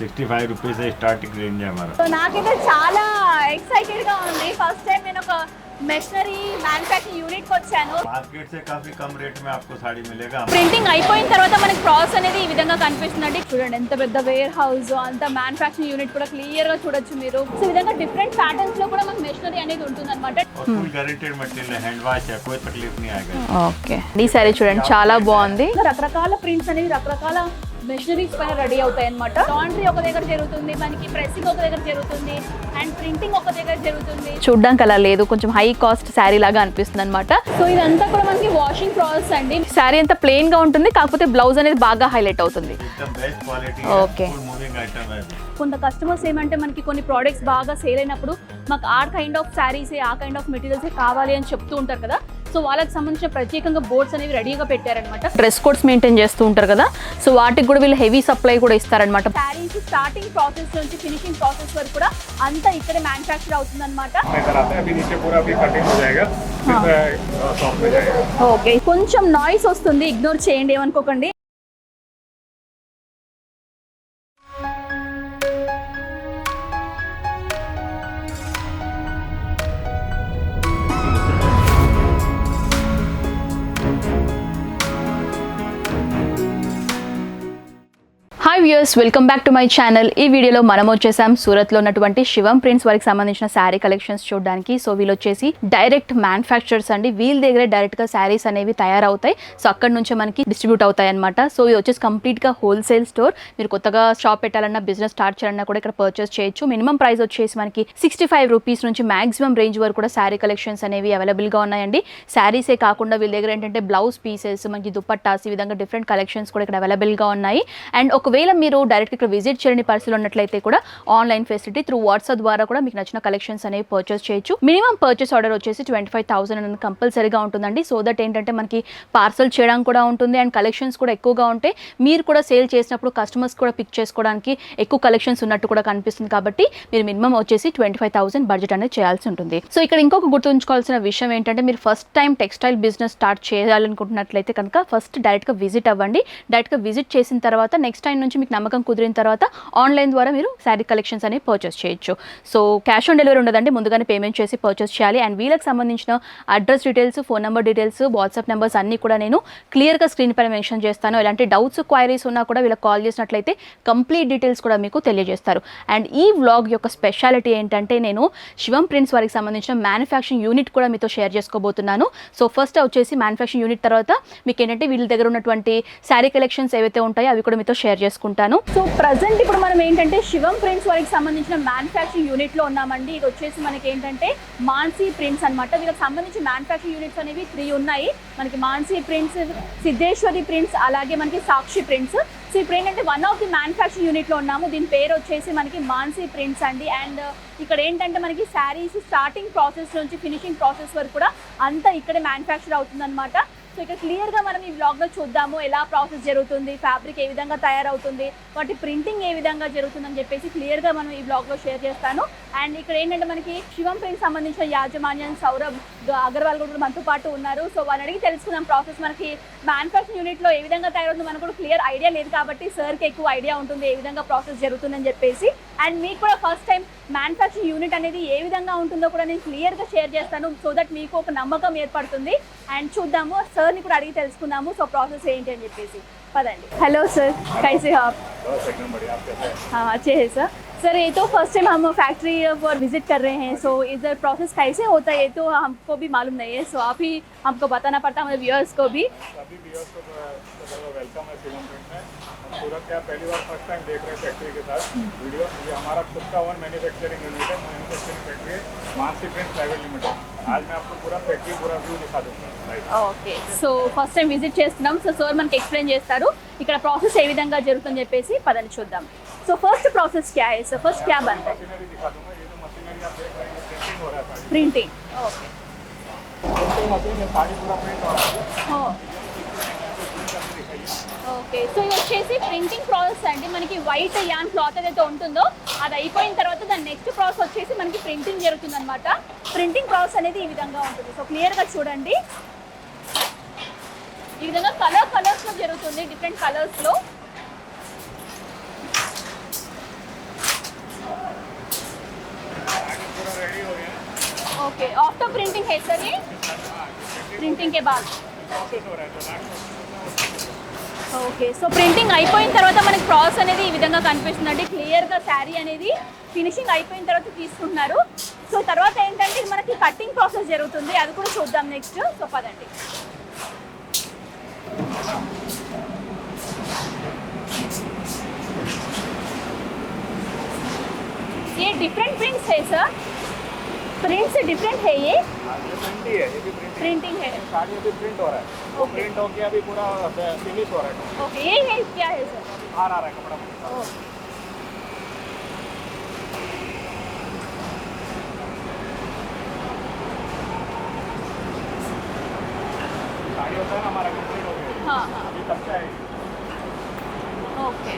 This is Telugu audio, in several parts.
65 రూపీస్ స్టార్టింగ్ రేంజ్ हमारा। సో నాకైతే చాలా ఎక్సైటెడ్ గా ఉంది। ఫస్ట్ టైం నేను ఒక మెషినరీ మ్యానుఫ్యాక్చరింగ్ యూనిట్ కి వచ్చాను। మార్కెట్ से काफी कम रेट में आपको साड़ी मिलेगा। ప్రింటింగ్ అయిపోయిన తర్వాత మనకి ప్రాసెస్ అనేది ఈ విధంగా కనిపిస్తుందండి। చూడండి ఎంత పెద్ద వేర్ హౌస్, అంత మ్యానుఫ్యాక్చరింగ్ యూనిట్ కూడా క్లియర్ గా చూడొచ్చు మీరు। సో ఈ విధంగా డిఫరెంట్ ప్యాటర్న్స్ లో కూడా మనకి మెషినరీ అనేది ఉంటుందన్నమాట। Full guaranteed material hand wash है, कोई तकलीफ नहीं आएगा। ఓకే, ఈ సారీ చూడండి చాలా బాగుంది। రకరకాల ప్రింట్స్ అనేవి రకరకాల మెషినరీస్ పైన రెడీ అవుతాయి అనమాట। లాండ్రీ ఒక దగ్గర జరుగుతుంది, మనకి ప్రెస్సింగ్ ఒక దగ్గర జరుగుతుంది, అండ్ ప్రింటింగ్ ఒక దగ్గర జరుగుతుంది। చూడ్డానికి అలా లేదు, కొంచెం హై కాస్ట్ శారీ లాగా అనిపిస్తుంది అనమాట। సో ఇదంతా కూడా మనకి వాషింగ్ ప్రాసెస్ అండి। శారీ అంతా ప్లెయిన్ గా ఉంటుంది, కాకపోతే బ్లౌజ్ అనేది బాగా హైలైట్ అవుతుంది। एकदम best quality okay, full moving item है। కొంత కస్టమర్స్ ఏమంటే మనకి కొన్ని ప్రోడక్ట్స్ బాగా సేల్ అయినప్పుడు మాకు ఆ కైండ్ ఆఫ్ శారీస్, ఆ కైండ్ ఆఫ్ మెటీరియల్స్ కావాలి అని చెప్తూ ఉంటారు కదా। సో వాళ్ళకి సంబంధించిన ప్రత్యేకంగా బోర్డ్స్ అనేవి రెడీగా పెట్టారనమాట। డ్రెస్ కోడ్స్ మెయింటైన్ చేస్తూ ఉంటారు కదా, సో వాటికి కూడా వీళ్ళు హెవీ సప్లై కూడా ఇస్తారనమాట। శారీస్ స్టార్టింగ్ ప్రాసెస్ నుంచి ఫినిషింగ్ ప్రాసెస్ వరకు కూడా అంతా ఇక్కడే మ్యానుఫ్యాక్చర్ అవుతుంది అనమాట। ఓకే, కొంచెం నాయిస్ వస్తుంది, ఇగ్నోర్ చేయండి, ఏమనుకోకండి। Hi viewers, welcome back to my channel. ఈ వీడియోలో మనం వచ్చేసాం సూరత్లో ఉన్నటువంటి శివం ప్రింట్స్ వారికి సంబంధించిన శారీ కలెక్షన్స్ చూడడానికి। సో వీళ్ళు వచ్చేసి డైరెక్ట్ మ్యానుఫ్యాక్చరర్స్ అండి, వీళ్ళ దగ్గర డైరెక్ట్గా శారీస్ అనేవి తయారవుతాయి। సో అక్కడ నుంచే మనకి డిస్ట్రిబ్యూట్ అవుతాయి అనమాట। సో ఇది వచ్చేసి కంప్లీట్గా హోల్సేల్ స్టోర్। మీరు కొత్తగా షాప్ పెట్టాలన్నా, బిజినెస్ స్టార్ట్ చేయాలన్నా కూడా ఇక్కడ పర్చేస్ చేయొచ్చు। మినిమం ప్రైస్ వచ్చేసి మనకి 65 రూపీస్ నుంచి మాక్సిమం రేంజ్ వరకు కూడా శారీ కలెక్షన్స్ అనేవి అవైలబుల్గా ఉన్నాయండి। శారీసే కాకుండా వీళ్ళ దగ్గర ఏంటంటే బ్లౌజ్ పీసెస్, మనకి దుపట్టాస్, ఈ విధంగా డిఫరెంట్ కలెక్షన్స్ కూడా ఇక్కడ అవైలబుల్గా ఉన్నాయి। అండ్ ఒకవేళ మీరు డైరెక్ట్ ఇక్కడ విజిట్ చేయని పరిస్థితులు ఉన్నట్లయితే కూడా ఆన్లైన్ ఫెసిలిటీ త్రూ వాట్సాప్ ద్వారా కూడా మీకు నచ్చిన కలెక్షన్స్ అనేవి పర్చేస్ చేయొచ్చు। మినిమం పర్చేస్ ఆర్డర్ వచ్చేసి 25,000 అనేది కంపల్సరీగా ఉంటుందండి। సో దట్ ఏంటంటే మనకి పార్సల్ చేయడానికి కూడా ఉంటుంది, అండ్ కలెక్షన్స్ కూడా ఎక్కువగా ఉంటే మీరు కూడా సేల్ చేసినప్పుడు కస్టమర్స్ కూడా పిక్ చేసుకోవడానికి ఎక్కువ కలెక్షన్స్ ఉన్నట్టు కూడా కనిపిస్తుంది। కాబట్టి మీరు మినిమం వచ్చేసి 25,000 బడ్జెట్ అనేది చేయాల్సి ఉంటుంది। సో ఇక్కడ ఇంకొక గుర్తుంచుకోవాల్సిన విషయం ఏంటంటే, మీరు first time textile business start చేయాలనుకుంటున్నట్లయితే కనుక ఫస్ట్ డైరెక్ట్గా విజిట్ అవ్వండి। డైరెక్ట్గా విజిట్ చేసిన తర్వాత నెక్స్ట్ టైం నుంచి మీకు నమ్మకం కుదిరిన తర్వాత ఆన్లైన్ ద్వారా మీరు శారీ కలెక్షన్స్ అనేవి పర్చేస్ చేయొచ్చు। సో క్యాష్ ఆన్ డెలివరీ ఉండదండి, ముందుగానే పేమెంట్ చేసి పర్చేస్ చేయాలి। అండ్ వీళ్ళకి సంబంధించిన address details, phone number details, WhatsApp numbers అన్నీ కూడా నేను క్లియర్గా స్క్రీన్ పైన మెన్షన్ చేస్తాను। ఇలాంటి డౌట్స్, క్వైరీస్ ఉన్నా కూడా వీళ్ళకి కాల్ చేసినట్లయితే కంప్లీట్ డీటెయిల్స్ కూడా మీకు తెలియజేస్తారు। అండ్ ఈ వ్లాగ్ యొక్క స్పెషాలిటీ ఏంటంటే, నేను శివం ప్రింట్స్ వారికి సంబంధించిన మ్యానుఫ్యాక్చరింగ్ యూనిట్ కూడా మీతో షేర్ చేసుకోబోతున్నాను। సో ఫస్ట్ వచ్చేసి మ్యానుఫ్యాక్చరింగ్ యూనిట్ తర్వాత మీకు ఏంటంటే వీళ్ళ దగ్గర ఉన్నటువంటి శారీ కలెక్షన్స్ ఏవైతే ఉంటాయో అవి కూడా మీతో షేర్ చేసుకుంటాను। సో ప్రజెంట్ ఇప్పుడు మనం ఏంటంటే శివం ప్రింట్స్ వారికి సంబంధించిన మ్యానుఫ్యాక్చరింగ్ యూనిట్ లో ఉన్నామండి। ఇది వచ్చేసి మనకి ఏంటంటే మాన్సీ ప్రింట్స్ అనమాట। వీళ్ళకి సంబంధించి మ్యానుఫ్యాక్చరింగ్ యూనిట్స్ అనేవి 3 ఉన్నాయి మనకి। మాన్సీ ప్రింట్స్, సిద్ధేశ్వరి ప్రింట్స్, అలాగే మనకి సాక్షి ప్రింట్స్। సో ఇప్పుడు ఏంటంటే one of the manufacturing unit లో ఉన్నాము, దీని పేరు వచ్చేసి మనకి మాన్సీ ప్రింట్స్ అండి। అండ్ ఇక్కడ ఏంటంటే మనకి శారీస్ స్టార్టింగ్ ప్రాసెస్ నుంచి ఫినిషింగ్ ప్రాసెస్ వరకు కూడా అంతా ఇక్కడే మ్యానుఫ్యాక్చర్ అవుతుంది అనమాట। సో ఇక్కడ క్లియర్గా మనం ఈ బ్లాగ్లో చూద్దాము ఎలా ప్రాసెస్ జరుగుతుంది, ఫ్యాబ్రిక్ ఏ విధంగా తయారవుతుంది, వాటి ప్రింటింగ్ ఏ విధంగా జరుగుతుందని చెప్పేసి క్లియర్గా మనం ఈ బ్లాగ్లో షేర్ చేస్తాను। అండ్ ఇక్కడ ఏంటంటే మనకి శివం ప్రింట్ సంబంధించిన యాజమాన్యం సౌరభ్ అగర్వాల్ కూడా మనతో పాటు ఉన్నారు। సో వాళ్ళని అడిగి తెలుసుకుందాం ప్రాసెస్, మనకి మ్యానుఫ్యాక్చరింగ్ యూనిట్లో ఏ విధంగా తయారవుతుంది మనకు కూడా క్లియర్ ఐడియా లేదు కాబట్టి సార్కి ఎక్కువ ఐడియా ఉంటుంది ఏ విధంగా ప్రాసెస్ జరుగుతుందని చెప్పేసి। అండ్ మీకు కూడా ఫస్ట్ టైం మ్యానుఫ్యాక్చరింగ్ యూనిట్ అనేది ఏ విధంగా ఉంటుందో కూడా నేను క్లియర్గా షేర్ చేస్తాను, సో దట్ మీకు ఒక నమ్మకం ఏర్పడుతుంది। అండ్ చూద్దాము, సార్ని కూడా అడిగి తెలుసుకుందాము సో ప్రాసెస్ ఏంటి అని చెప్పేసి। పదండి। హలో सर, कैसे हो आप? हाँ अच्छे हैं सर। सर ये तो फर्स्ट टाइम हम फैक्ट्री पर विजिट कर रहे हैं, सो इधर प्रोसेस कैसे होता है ये तो हमको भी मालूम नहीं है, सो आप ही हमको बताना पड़ता है हमारे व्यूअर्स को भी। सभी व्यूअर्स को वेलकम है शिवम प्रिंट में। सूरत के आप पहली बार फर्स्ट टाइम देख रहे हैं फैक्ट्री के साथ वीडियो। ये हमारा खुद का वन मैन्युफैक्चरिंग यूनिट है, मैन्युफैक्चरिंग फैक्ट्री है मानसी प्रिंट प्राइवेट लिमिटेड। आज मैं आपको पूरा फैक्ट्री पूरा व्यू दिखा दूँगा। Okay, so first time visit చేస్తున్నాం, సో సార్ మనకి ఎక్స్ప్లెయిన్ చేస్తారు ఇక్కడ ప్రాసెస్ ఏ విధంగా జరుగుతుందని చెప్పేసి। పదని చూద్దాం। సో ఫస్ట్ ప్రాసెస్ क्या है सर, फर्स्ट क्या बनता है? मशीनरी दिखा दूँगा। ये जो मशीनरी आप देख रहे हैं प्रिंटिंग हो रहा है, प्रिंटिंग। ओके, प्रिंटिंग मशीन में साड़ी पूरा प्रिंट हो रहा है। ఓకే, సో ఇది వచ్చేసి ప్రింటింగ్ ప్రాసెస్ అండి। మనకి వైట్ యాన్ క్లాత్ ఏదైతే ఉంటుందో అది అయిపోయిన తర్వాత దాని నెక్స్ట్ ప్రాసెస్ వచ్చేసి మనకి ప్రింటింగ్ జరుగుతుంది అనమాట। ప్రింటింగ్ ప్రాసెస్ అనేది ఈ విధంగా ఉంటుంది, సో క్లియర్గా చూడండి ఈ విధంగా కలర్స్లో జరుగుతుంది, డిఫరెంట్ కలర్స్లో। ओके आफ्टर प्रिंटिंग है सर ये प्रिंटिंग के बाद प्रोसेस हो रहा है तो लास्ट ఓకే సో ప్రింటింగ్ అయిపోయిన తర్వాత మనకి ప్రాసెస్ అనేది ఈ విధంగా కనిపిస్తుందండి క్లియర్గా శారీ అనేది ఫినిషింగ్ అయిపోయిన తర్వాత తీసుకుంటున్నారు సో తర్వాత ఏంటంటే ఇది మనకి కటింగ్ ప్రాసెస్ జరుగుతుంది అది కూడా చూద్దాం నెక్స్ట్ సో పదండి ये डिफरेंट प्रिंट्स है सर प्रिंट से डिफरेंट है ये प्रिंट ही है, ये भी प्रिंटिंग है साड़ी अभी प्रिंट हो रहा है वो प्रिंट हो गया अभी पूरा फिनिश हो रहा है ओके ये है क्या है सर बाहर आ रहा है कपड़ा साड़ी होता है ना हमारा कंप्लीट हो गया हाँ हाँ अभी कच्चा है ఓకే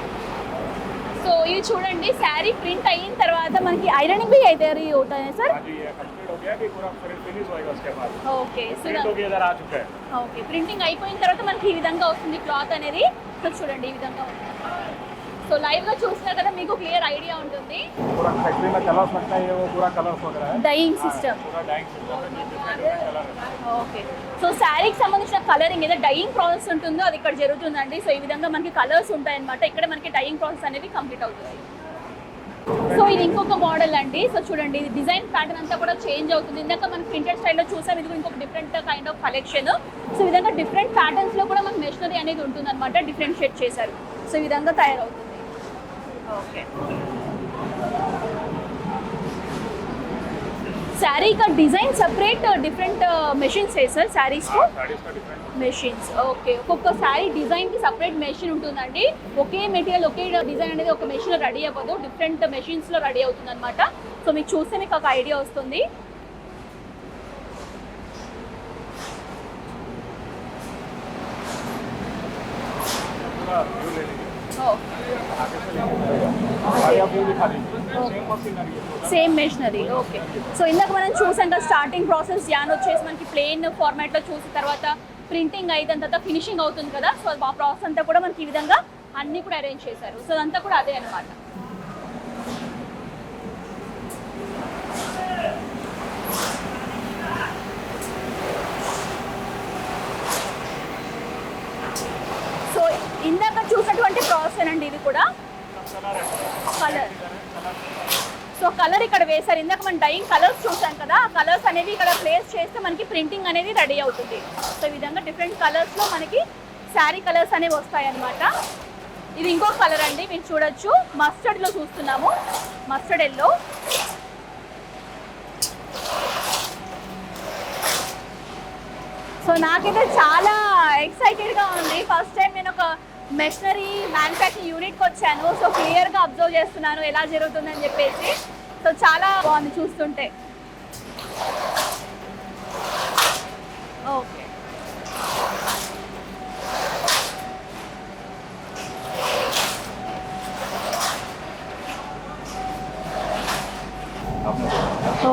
సో ఇది చూడండి శారీ ప్రింట్ అయిన తర్వాత మనకి ఐరనింగ్ भी అయితే होता है सर हाँ जी ये कंप्लीट हो गया अभी पूरा फिनिश होएगा उसके बाद ఓకే సో प्रिंट हो गया इधर आ चुका है ఓకే ప్రింటింగ్ అయిపోయిన తర్వాత మనకి ఈ విధంగా వస్తుంది క్లాత్ అనేది సో చూడండి ఈ విధంగా ఉంటుంది సో లైవ్ గా చూసినా కదా మీకు క్లియర్ ఐడియా ఉంటుంది पूरा फैक्ट्री में कलर्स लगता है ये वो पूरा कलर्स वगैरह है డైయింగ్ సిస్టమ్ पूरा डाइंग सिस्टम है डिफरेंट कलर है ఓకే సో శారీకి సంబంధించిన కలరింగ్ ఏదో డైయింగ్ ప్రాసెస్ ఉంటుందో అది ఇక్కడ జరుగుతుందండి సో ఈ విధంగా మనకి కలర్స్ ఉంటాయన్నమాట ఇక్కడ మనకి డైయింగ్ ప్రాసెస్ అనేవి కంప్లీట్ అవుతాయి సో ఇది ఇంకొక మోడల్ అండి సో చూడండి ఇది డిజైన్ ప్యాటర్న్ అంతా కూడా చేంజ్ అవుతుంది ఇందాక మనం ప్రింటెడ్ స్టైల్లో చూసాం ఇది ఇంకొక different kind of collection so ఈ విధంగా డిఫరెంట్ ప్యాటర్న్స్ లో కూడా మనకి మెషినరీ అనేది ఉంటుంది అనమాట డిఫరెన్షియేట్ చేశారు సో ఈ విధంగా తయారవుతుంది ఓకే శారీ का डिजाइन सेपरेट डिफरेंट మెషిన్స్ है सर శారీస్ को साड़ीज का डिफरेंट మెషిన్స్ ఓకే ఒక్కొక్క శారీ డిజైన్ కి సెపరేట్ మెషిన్ ఉంటుందండి ఒకే మెటీరియల్ ఒకే డిజైన్ అనేది ఒక మెషిన్ లో రెడీ అవ్వదు డిఫరెంట్ మెషిన్స్ లో రెడీ అవుతుంది అనమాట సో మీకు చూస్తే మీకు ఒక ఐడియా వస్తుంది पूरा व्यू ले लीजिए ఓకే आगे से लेके साड़ी आप व्यू दिखा दीजिए सेम मशीनरी है సేమ్ మెషినరీ ఓకే సో ఇందాక మనం చూసాం కదా స్టార్టింగ్ ప్రాసెస్ యాన్ వచ్చేసి మనకి ప్లెయిన్ ఫార్మాట్లో చూసిన తర్వాత ప్రింటింగ్ అయిన తర్వాత ఫినిషింగ్ అవుతుంది కదా సో ఆ ప్రాసెస్ అంతా కూడా మనకి ఈ విధంగా అన్నీ కూడా అరేంజ్ చేశారు సో అదంతా కూడా అదే అనమాట సో ఇందాక చూసినటువంటి ప్రాసెస్ అండి ఇది కూడా కలర్ సో కలర్ ఇక్కడ వేశారు ఇందాక మనం డైయింగ్ కలర్స్ చూసాం కదా ఆ కలర్స్ అనేవి ఇక్కడ ప్లేస్ చేస్తే మనకి ప్రింటింగ్ అనేది రెడీ అవుతుంది సో ఈ విధంగా డిఫరెంట్ కలర్స్లో మనకి శారీ కలర్స్ అనేవి వస్తాయి అన్నమాట ఇది ఇంకొక కలర్ అండి మీరు చూడొచ్చు మస్టర్డ్లో చూస్తున్నాము మస్టర్డ్ ఎల్లో సో నాకైతే చాలా ఎక్సైటెడ్గా ఉంది ఫస్ట్ టైం నేను ఒక మెషినరీ మ్యానుఫ్యాక్చరింగ్ యూనిట్కి వచ్చాను సో క్లియర్గా అబ్జర్వ్ చేస్తున్నాను ఎలా జరుగుతుందని చెప్పేసి సో చాలా బాగుంది చూస్తుంటే ఓకే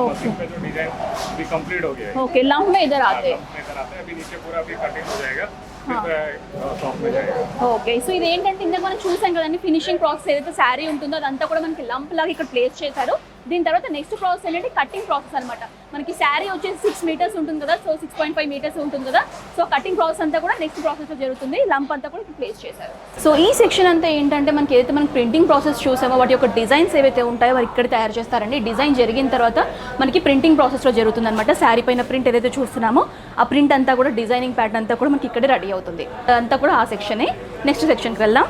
मशीन पे जो डिजाइन अभी कंप्लीट हो गया है ओके लंब में इधर आते इधर आता है अभी नीचे पूरा अभी कटिंग हो जाएगा फिर शॉप में जाएगा ఓకే సో ఇది ఏంటంటే ఇందాక మనం చూసాం కదండి ఫినిషింగ్ ప్రాసెస్ ఏదైతే శారీ ఉంటుందో అదంతా కూడా మనకి లంప్ లాగా ఇక్కడ ప్లేస్ చేశారు దీని తర్వాత నెక్స్ట్ ప్రాసెస్ ఏంటంటే కటింగ్ ప్రాసెస్ అనమాట మనకి శారీ వచ్చేసి 6 మీటర్స్ ఉంటుంది కదా సో 6.5 మీటర్స్ ఉంటుంది కదా సో కటింగ్ ప్రాసెస్ అంతా కూడా నెక్స్ట్ ప్రాసెస్లో జరుగుతుంది లంప్ అంతా కూడా ఇక్కడ ప్లేస్ చేశారు సో ఈ సెక్షన్ అంతా ఏంటంటే మనకి ఏదైతే మనం ప్రింటింగ్ ప్రాసెస్ చూసామో వాటి యొక్క డిజైన్స్ ఏవైతే ఉంటాయో వారు ఇక్కడ తయారు చేస్తారండి డిజైన్ జరిగిన తర్వాత మనకి ప్రింటింగ్ ప్రాసెస్లో జరుగుతుంది అనమాట శారీ పైన ప్రింట్ ఏదైతే చూస్తున్నామో ఆ ప్రింట్ అంతా కూడా డిజైనింగ్ ప్యాటర్న్ అంతా కూడా మనకి ఇక్కడే రెడీ అవుతుంది అంతా కూడా ఆ సెక్షనే నెక్స్ట్ సెక్షన్కి వెళ్దాం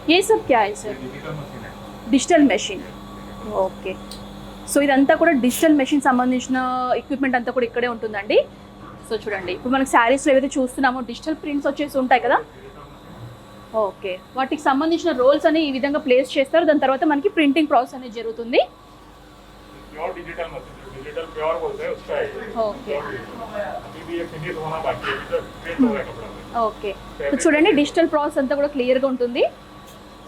ये सब क्या है sir digital machine okay so ఇదంతా కూడా డిజిటల్ మెషిన్ సంబంధించిన ఎక్విప్మెంట్ అంతా కూడా ఇక్కడే ఉంటుందండి సో చూడండి ఇప్పుడు మనకి శారీస్లో ఏవైతే చూస్తున్నామో డిజిటల్ ప్రింట్స్ వచ్చేసి ఉంటాయి కదా ఓకే వాటికి సంబంధించిన రోల్స్ అని ఈ విధంగా ప్లేస్ చేస్తారు దాని తర్వాత మనకి ప్రింటింగ్ ప్రాసెస్ అనేది జరుగుతుంది pure digital machine digital pure बोलते हैं उसका है ఓకే अभी भी ये फिनिश होना बाकी है अभी तो प्रिंट हो गया कपड़ा में ఓకే సో చూడండి డిజిటల్ ప్రాసెస్ అంతా కూడా క్లియర్గా ఉంటుంది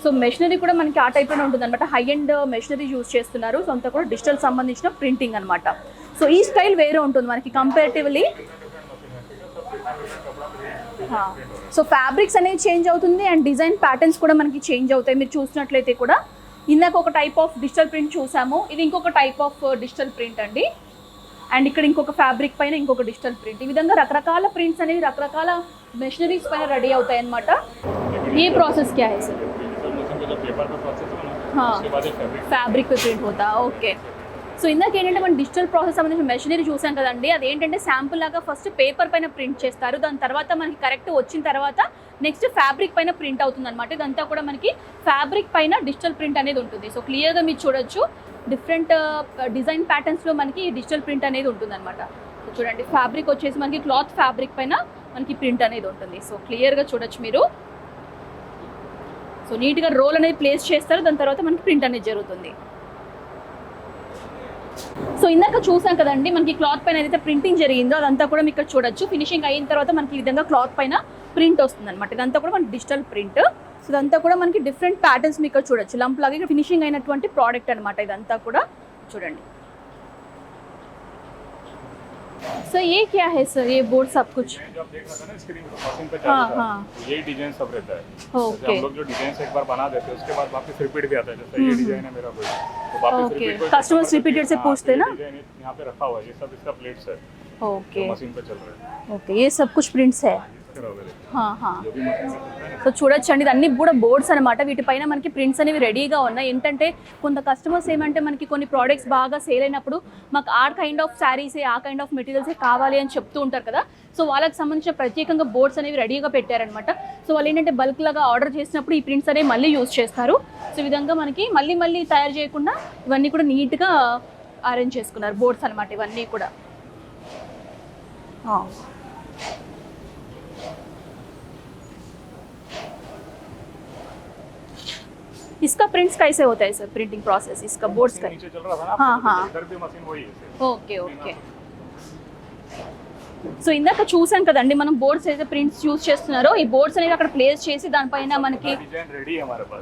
సో మెషినరీ కూడా మనకి ఆ టైప్లోనే ఉంటుంది అనమాట హై అండ్ మెషినరీ యూజ్ చేస్తున్నారు సో అంతా కూడా డిజిటల్ సంబంధించిన ప్రింటింగ్ అనమాట సో ఈ స్టైల్ వేరే ఉంటుంది మనకి కంపారిటివ్లీ సో ఫ్యాబ్రిక్స్ అనేవి చేంజ్ అవుతుంది అండ్ డిజైన్ ప్యాటర్న్స్ కూడా మనకి చేంజ్ అవుతాయి. మీరు చూసినట్లయితే కూడా ఇందాక ఒక టైప్ ఆఫ్ డిజిటల్ ప్రింట్ చూసాము, ఇది ఇంకొక టైప్ ఆఫ్ డిజిటల్ ప్రింట్ అండి. అండ్ ఇక్కడ ఇంకొక ఫ్యాబ్రిక్ పైన ఇంకొక డిజిటల్ ప్రింట్. ఈ విధంగా రకరకాల ప్రింట్స్ అనేవి రకరకాల మెషినరీస్ పైన రెడీ అవుతాయి అన్నమాట. ये प्रोसेस क्या है सर? पेपर का प्रोसेस है ना, उसके बाद ఫ్యాబ్రిక్ पे ప్రింట్ होता ఓకే. సో ఇందాక ఏంటంటే మనం డిజిటల్ ప్రాసెస్ సంబంధించిన మెషినరీ చూసాం కదండి, అదేంటంటే శాంపుల్ లాగా ఫస్ట్ పేపర్ పైన ప్రింట్ చేస్తారు, దాని తర్వాత మనకి కరెక్ట్ వచ్చిన తర్వాత నెక్స్ట్ ఫ్యాబ్రిక్ పైన ప్రింట్ అవుతుంది అనమాట. ఇదంతా కూడా మనకి ఫ్యాబ్రిక్ పైన డిజిటల్ ప్రింట్ అనేది ఉంటుంది. సో క్లియర్గా మీరు చూడొచ్చు డిఫరెంట్ డిజైన్ ప్యాటర్న్స్లో మనకి డిజిటల్ ప్రింట్ అనేది ఉంటుంది అనమాట. సో చూడండి ఫ్యాబ్రిక్ వచ్చేసి మనకి క్లాత్ ఫ్యాబ్రిక్ పైన మనకి ప్రింట్ అనేది ఉంటుంది. సో క్లియర్గా చూడొచ్చు మీరు. సో నీట్గా రోల్ అనేది ప్లేస్ చేస్తారు, దాని తర్వాత మనకి ప్రింట్ అనేది జరుగుతుంది. సో ఇందాక చూసాం కదండి మనకి క్లాత్ పైన ఏదైతే ప్రింటింగ్ జరిగిందో అదంతా కూడా మీకు ఇక్కడ చూడొచ్చు. ఫినిషింగ్ అయిన తర్వాత మనకి ఈ విధంగా క్లాత్ పైన ప్రింట్ వస్తుంది అనమాట. ఇదంతా కూడా మనకి డిజిటల్ ప్రింట్. సో ఇదంతా కూడా మనకి డిఫరెంట్ ప్యాటర్న్స్ మీకు ఇక్కడ చూడొచ్చు. లంప్ లాగా ఇక్కడ ఫినిషింగ్ అయినటువంటి ప్రోడక్ట్ అనమాట ఇదంతా కూడా చూడండి. सर ये क्या है सर, ये बोर्ड सब कुछ? जो आप देख रहे थे ना स्क्रीन पे मशीन पे चालू था, ये डिजाइन सब रहता है. जैसे हम लोग जो डिजाइन एक बार बना देते हैं उसके बाद वापस रिपीट भी आता है. जैसे ये डिजाइन है मेरा कोई, तो वापस रिपीट कोई कस्टमर्स रिपीटेड से पूछते हैं ना, यहाँ पे रखा हुआ है, ये सब इसका प्लेट्स है. ओके मशीन पे चल रहा है. ओके ये सब कुछ प्रिंट्स है. जो भी मशीन पे चलता है. సో చూడొచ్చండి ఇది అన్ని కూడా బోర్డ్స్ అనమాట. వీటిపైన మనకి ప్రింట్స్ అనేవి రెడీగా ఉన్నాయి. ఏంటంటే కొంత కస్టమర్స్ ఏమంటే మనకి కొన్ని ప్రోడక్ట్స్ బాగా సేల్ అయినప్పుడు మాకు ఆ కైండ్ ఆఫ్ శారీసే ఆ కైండ్ ఆఫ్ మెటీరియల్సే కావాలి అని చెప్తూ ఉంటారు కదా. సో వాళ్ళకి సంబంధించిన ప్రత్యేకంగా బోర్డ్స్ అనేవి రెడీగా పెట్టారనమాట. సో వాళ్ళు ఏంటంటే బల్క్ లాగా ఆర్డర్ చేసినప్పుడు ఈ ప్రింట్స్ అనేవి మళ్ళీ యూజ్ చేస్తారు. సో ఈ విధంగా మనకి మళ్ళీ తయారు చేయకుండా ఇవన్నీ కూడా నీట్గా అరేంజ్ చేసుకున్నారు బోర్డ్స్ అనమాట ఇవన్నీ కూడా. इसका प्रिंट्स कैसे होता है सर, प्रिंटिंग प्रोसेस इसका बोर्ड्स का? नीचे चल रहा था ना, हाँ इधर भी मशीन वही है. Okay okay. సో ఇందాక చూసాం కదండి మనం బోర్డ్స్ అయితే ప్రింట్స్ యూజ్ చేస్తున్నారో ఈ బోర్డ్స్ అనేవి అక్కడ ప్లేస్ చేసి దానిపైన మనకి डिजाइन रेडी है हमारे पास.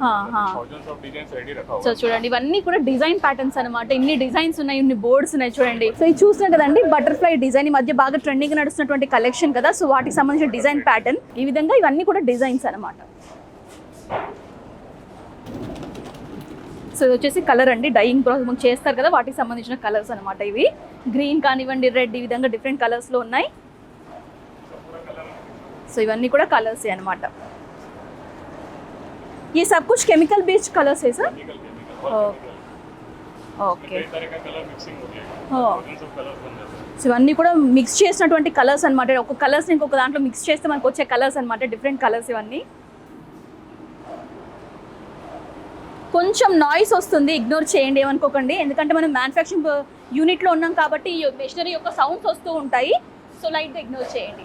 thousands of designs ready रखा हुआ है. సో చూడండి ఇవన్నీ కూడా డిజైన్ ప్యాటర్న్స్ అనమాట. ఇన్ని డిజైన్స్ ఉన్నాయి, ఇన్ని బోర్డ్స్ ఉన్నాయి చూడండి. సో ఇది చూసినా కదండి బటర్ఫ్లై డిజైన్ ఈ మధ్య బాగా ట్రెండింగ్ నడుస్తున్నటువంటి కలెక్షన్ కదా. సో వాటికి సంబంధించిన డిజైన్ ప్యాటర్న్ ఈ విధంగా ఇవన్నీ కూడా డిజైన్స్ అనమాట. సో ఇది వచ్చేసి కలర్ అండి, డైయింగ్ ప్రాసెస్ చేస్తారు కదా వాటికి సంబంధించిన కలర్స్ అనమాట. ఇవి గ్రీన్ కానివ్వండి, రెడ్, ఈ విధంగా డిఫరెంట్ కలర్స్లో ఉన్నాయి. సో ఇవన్నీ కూడా కలర్స్ అనమాట. ये सब कुछ केमिकल बेस्ड कलर्स है सर? ఓకే. సో ఇవన్నీ కూడా మిక్స్ చేసినటువంటి కలర్స్ అనమాట. ఒక కలర్స్ ఇంకొక దాంట్లో మిక్స్ చేస్తే మనకు వచ్చే కలర్స్ అనమాట, డిఫరెంట్ కలర్స్ ఇవన్నీ. కొంచెం నాయిస్ వస్తుంది, ఇగ్నోర్ చేయండి, ఏమనుకోకండి. ఎందుకంటే మనం మ్యానుఫ్యాక్చరింగ్ యూనిట్లో ఉన్నాం కాబట్టి ఈ మెషినరీ యొక్క సౌండ్స్ వస్తూ ఉంటాయి. సో లైట్గా ఇగ్నోర్ చేయండి.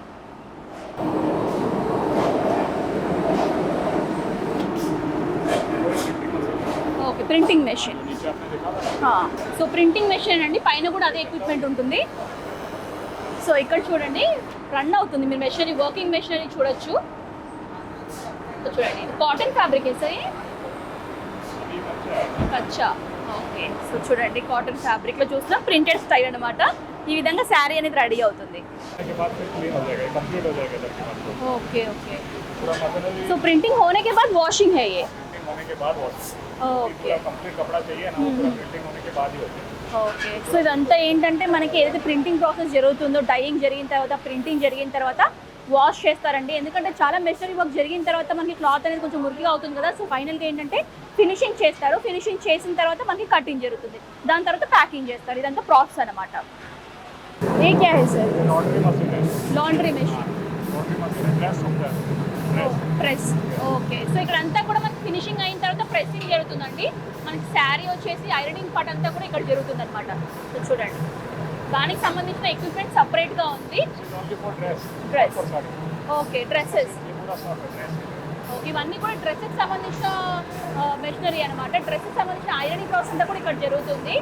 Okay printing machine. So printing machine అండి, పైన కూడా అదే ఎక్విప్మెంట్ ఉంటుంది. సో ఇక్కడ చూడండి రన్ అవుతుంది, మీరు మెషినరీ వర్కింగ్ మెషినరీ చూడొచ్చు. సో చూడండి కాటన్ ఫ్యాబ్రిక్ వేసాయి కచ్చా. ఓకే సో చూడండి కాటన్ ఫ్యాబ్రిక్లో చూసిన ప్రింటెడ్ స్టైల్ అనమాట. ఈ విధంగా శారీ అనేది రెడీ అవుతుంది. Okay okay. సో प्रिंटिंग होने के बाद वॉशिंग है ये? होने के बाद वॉशिंग. ఓకే कंप्लीट कपड़ा चाहिए ना, पूरा प्रिंटिंग होने के बाद ही होता है. ఓకే. సో ఇదంతా ఏంటంటే మనకి ఏదైతే ప్రింటింగ్ ప్రాసెస్ జరుగుతుందో డైయింగ్ జరిగిన తర్వాత ప్రింటింగ్ జరిగిన తర్వాత వాష్ చేస్తారండి. ఎందుకంటే చాలా మెషినరీ వర్క్ జరిగిన తర్వాత మనకి క్లాత్ అనేది కొంచెం మురికిగా అవుతుంది కదా. సో ఫైనల్గా ఏంటంటే ఫినిషింగ్ చేస్తారు. ఫినిషింగ్ చేసిన తర్వాత మనకి కటింగ్ జరుగుతుంది, దాని తర్వాత ప్యాకింగ్ చేస్తారు. ఇదంతా ప్రాసెస్ అనమాట. ఏ క్యా హై సార్? लॉन्ड्री मशीन है. Laundry machine. लॉन्ड्री मशीन है, प्रेस होता है. ప్రెస్. ఓకే. సో ఇక్కడ అంతా కూడా మనకి ఫినిషింగ్ అయిన తర్వాత ప్రెస్సింగ్ జరుగుతుందండి. మనకి శారీ వచ్చేసి ఐరనింగ్ పార్ట్ అంతా కూడా ఇక్కడ జరుగుతుంది అనమాట. సో చూడండి దానికి సంబంధించిన ఎక్విప్మెంట్ సపరేట్గా ఉంది. డ్రెస్. Okay dresses. ఓకే ఇవన్నీ కూడా డ్రెస్సెస్ సంబంధించిన మెషినరీ అనమాట. డ్రెస్సెస్ సంబంధించిన ఐరనింగ్ ప్రాసెస్ అంతా కూడా ఇక్కడ జరుగుతుంది.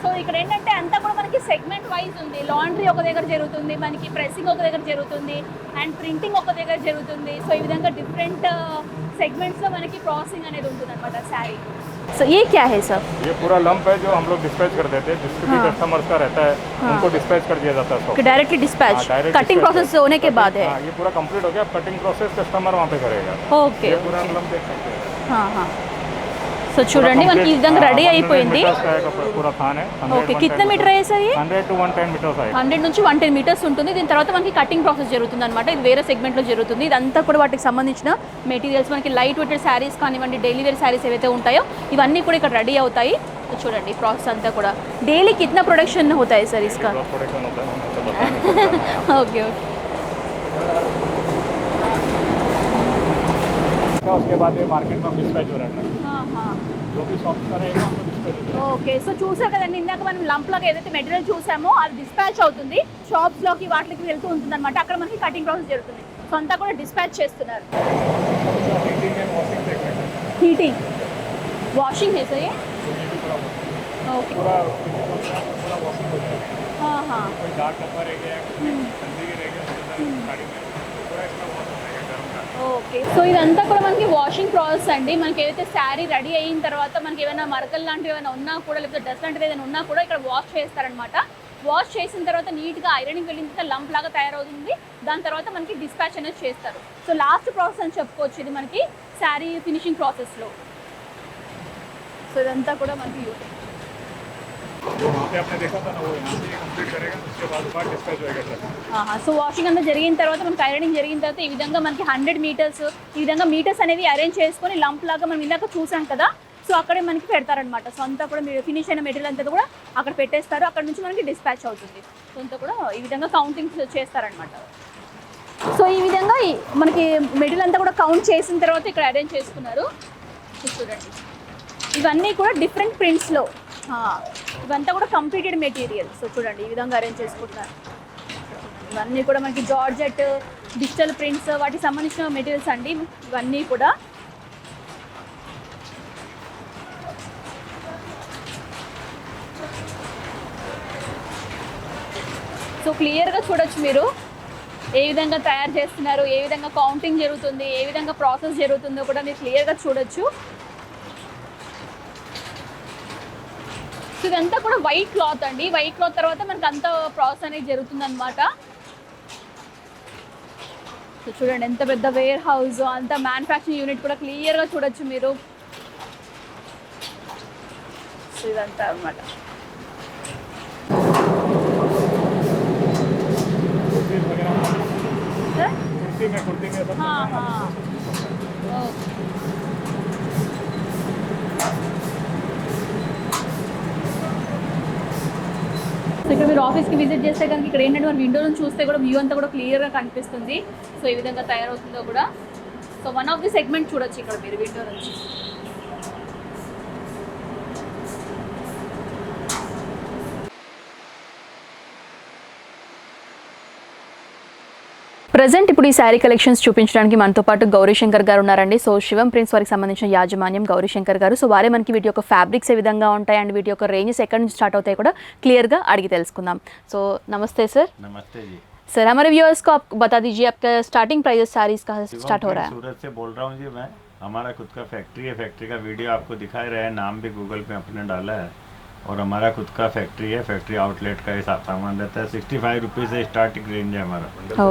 సో ఇక్కడ ఏంటంటే అంతా కూడా మనకి సెగ్మెంట్ వైజ్ ఉంది. లాండ్రీ ఒక దగ్గర జరుగుతుంది, మనకి ప్రెస్సింగ్ ఒక దగ్గర జరుగుతుంది, అండ్ ప్రింటింగ్ ఒక దగ్గర జరుగుతుంది. సో ఈ విధంగా డిఫరెంట్ సెగ్మెంట్స్లో మనకి ప్రాసెసింగ్ అనేది ఉంటుంది అనమాట శారీ. सो ये क्या है सर? ये पूरा लंप है जो हम लोग डिस्पैच कर देते हैं, जिसके भी कस्टमर्स का रहता है उनको डिस्पैच कर दिया जाता है। डायरेक्टली डिस्पैच कटिंग प्रोसेस होने के बाद है। ये पूरा कंप्लीट हो गया, कटिंग प्रोसेस कस्टमर वहाँ पे करेगा। ओके ये पूरा लंप देख सकते हैं। సో చూడండి మనకి ఈ విధంగా రెడీ అయిపోయింది. पूरा थान है। ఓకే कितने मीटर है सर ये? 100 to 110 మీటర్స్. 100 నుంచి 110 మీటర్స్ ఉంటుంది. దీని తర్వాత మనకి కటింగ్ ప్రాసెస్ జరుగుతుంది అనమాట. ఇది వేరే సెగ్మెంట్లో జరుగుతుంది. ఇదంతా కూడా వాటికి సంబంధించిన మెటీరియల్స్ మనకి లైట్ వెయిటెడ్ శారీస్ కానివ్వండి, డైలీ వేర్ శారీస్ ఏవైతే ఉంటాయో ఇవన్నీ కూడా ఇక్కడ రెడీ అవుతాయి. చూడండి ప్రాసెస్ అంతా కూడా. డైలీ कितना प्रोडक्शन होता है सर इसका? Okay okay. उसके बाद ये मार्केट में डिस्पैच हो रहा है। जो भी शॉप करेगा उनको डिस्पैच हो रहा है। ఓకే సో చూసారు కదండి, ఇందాక మనం లంప్ లాగా ఏదైతే మెటీరియల్ చూసామో అది డిస్పాచ్ అవుతుంది, షాప్స్ లోకి వాటికి వెళ్తూ ఉంటుంది అనమాట. అక్కడ మనకి కటింగ్ ప్రాసెస్ జరుగుతుంది. సో అంతా కూడా డిస్పాచ్ చేస్తున్నారు. హీటింగ్ వాషింగ్ है सर ये? ओके. पूरा वॉशिंग हो जाएगा। हाँ हाँ. कोई डार्क कपड़ा रह गया, ठंडी रह गया साड़ी में, पूरा इसका वॉश हो जाएगा गर्म का। ఓకే సో ఇదంతా కూడా మనకి వాషింగ్ ప్రాసెస్ అండి. మనకి ఏదైతే శారీ రెడీ అయిన తర్వాత మనకి ఏమైనా మరకలు లాంటివి ఏమైనా ఉన్నా కూడా, లేకపోతే డస్ట్ లాంటిది ఏదైనా ఉన్నా కూడా ఇక్కడ వాష్ చేస్తారనమాట. వాష్ చేసిన తర్వాత నీట్గా ఐరనింగ్ వెళ్ళిన తర్వాత లంప్ లాగా తయారవుతుంది. దాని తర్వాత మనకి డిస్పాచ్ అనేది చేస్తారు. సో లాస్ట్ ప్రాసెస్ అని చెప్పుకోవచ్చు ఇది మనకి శారీ ఫినిషింగ్ ప్రాసెస్లో. సో ఇదంతా కూడా మనకి जो वहाँ पे आपने देखा था ना, वो यहाँ से कंप्लीट करेगा, उसके बाद डिस्पैच होएगा सर। సో వాషింగ్ అంతా జరిగిన తర్వాత మనకి ఐరనింగ్ జరిగిన తర్వాత ఈ విధంగా మనకి 100 మీటర్స్ ఈ విధంగా మీటర్స్ అనేవి అరేంజ్ చేసుకొని లంప్ లాగా మనం ఇందాక చూసాం కదా, సో అక్కడే మనకి పెడతారనమాట. సో అంతా కూడా మీరు ఫినిష్ అయిన మెటీరియల్ అంతా కూడా అక్కడ పెట్టేస్తారు. అక్కడ నుంచి మనకి డిస్పాచ్ అవుతుంది. సో అంతా కూడా ఈ విధంగా కౌంటింగ్ చేస్తారనమాట. సో ఈ విధంగా మనకి మెటీరియల్ అంతా కూడా కౌంట్ చేసిన తర్వాత ఇక్కడ అరేంజ్ చేసుకున్నారు. చూడండి ఇవన్నీ కూడా డిఫరెంట్ ప్రింట్స్లో, ఇవంతా కూడా కంప్లీటెడ్ మెటీరియల్. సో చూడండి ఈ విధంగా అరేంజ్ చేసుకుంటున్నారు. ఇవన్నీ కూడా మనకి జార్జెట్, డిజిటల్ ప్రింట్స్ వాటికి సంబంధించిన మెటీరియల్స్ అండి ఇవన్నీ కూడా. సో క్లియర్గా చూడొచ్చు మీరు ఏ విధంగా తయారు చేస్తున్నారు, ఏ విధంగా కౌంటింగ్ జరుగుతుంది, ఏ విధంగా ప్రాసెస్ జరుగుతుందో కూడా మీరు క్లియర్గా చూడొచ్చు. సో ఇదంతా కూడా వైట్ క్లాత్ అండి. వైట్ క్లాత్ తర్వాత మనకి అంత ప్రాసెస్ అనేది జరుగుతుంది అనమాట. సో చూడండి ఎంత పెద్ద వేర్ హౌస్, అంత మ్యానుఫ్యాక్చరింగ్ యూనిట్ కూడా క్లియర్గా చూడొచ్చు మీరు. సో ఇదంతా అనమాట. कुर्ती में सब। हाँ हाँ. సో ఇక్కడ మీరు ఆఫీస్కి విజిట్ చేస్తే కనుక ఇక్కడ ఏంటంటే మన విండో నుంచి చూస్తే కూడా వ్యూ అంతా కూడా క్లియర్గా కనిపిస్తుంది. సో ఈ విధంగా తయారవుతుందో కూడా. So one of the segment చూడొచ్చు ఇక్కడ మీరు విండో నుంచి. ప్రజెంట్ ఇప్పుడు ఈ శారీ కలెక్షన్స్ చూపించడానికి మనతో పాటు గౌరీశంకర్ గారు ఉన్నారండి. సో శివం ప్రింట్స్ వారికి సంబంధించిన యాజమాన్యం గౌరీశంకర్ గారు. సో వారే మనకి వీటి యొక్క ఫ్యాబ్రిక్స్ ఏ విధంగా ఉంటాయి అండ్ వీటి యొక్క రేంజెస్ ఎక్కడి నుంచి స్టార్ట్ అవుతాయి కూడా క్లియర్గా అడిగి తెలుసుకుందాం. సో నమస్తే सर. नमस्ते जी सर, हमारे व्यूअर्स को आप बता दीजिए आपका स्टार्टिंग प्राइस सारीज कहाँ से स्टार्ट हो रहा है? सूरत से बोल रहा हूँ जी मैं. हमारा खुद का फैक्ट्री है. फैक्ट्री का वीडियो आपको दिखाई रहे हैं, नाम भी गूगल पे अपने डाला है. और हमारा खुद का फैक्ट्री है. फैक्ट्री आउटलेट का हिसाब सामान रहता है. 65 रुपीज़ से स्टार्टिंग रेंज है हमारा.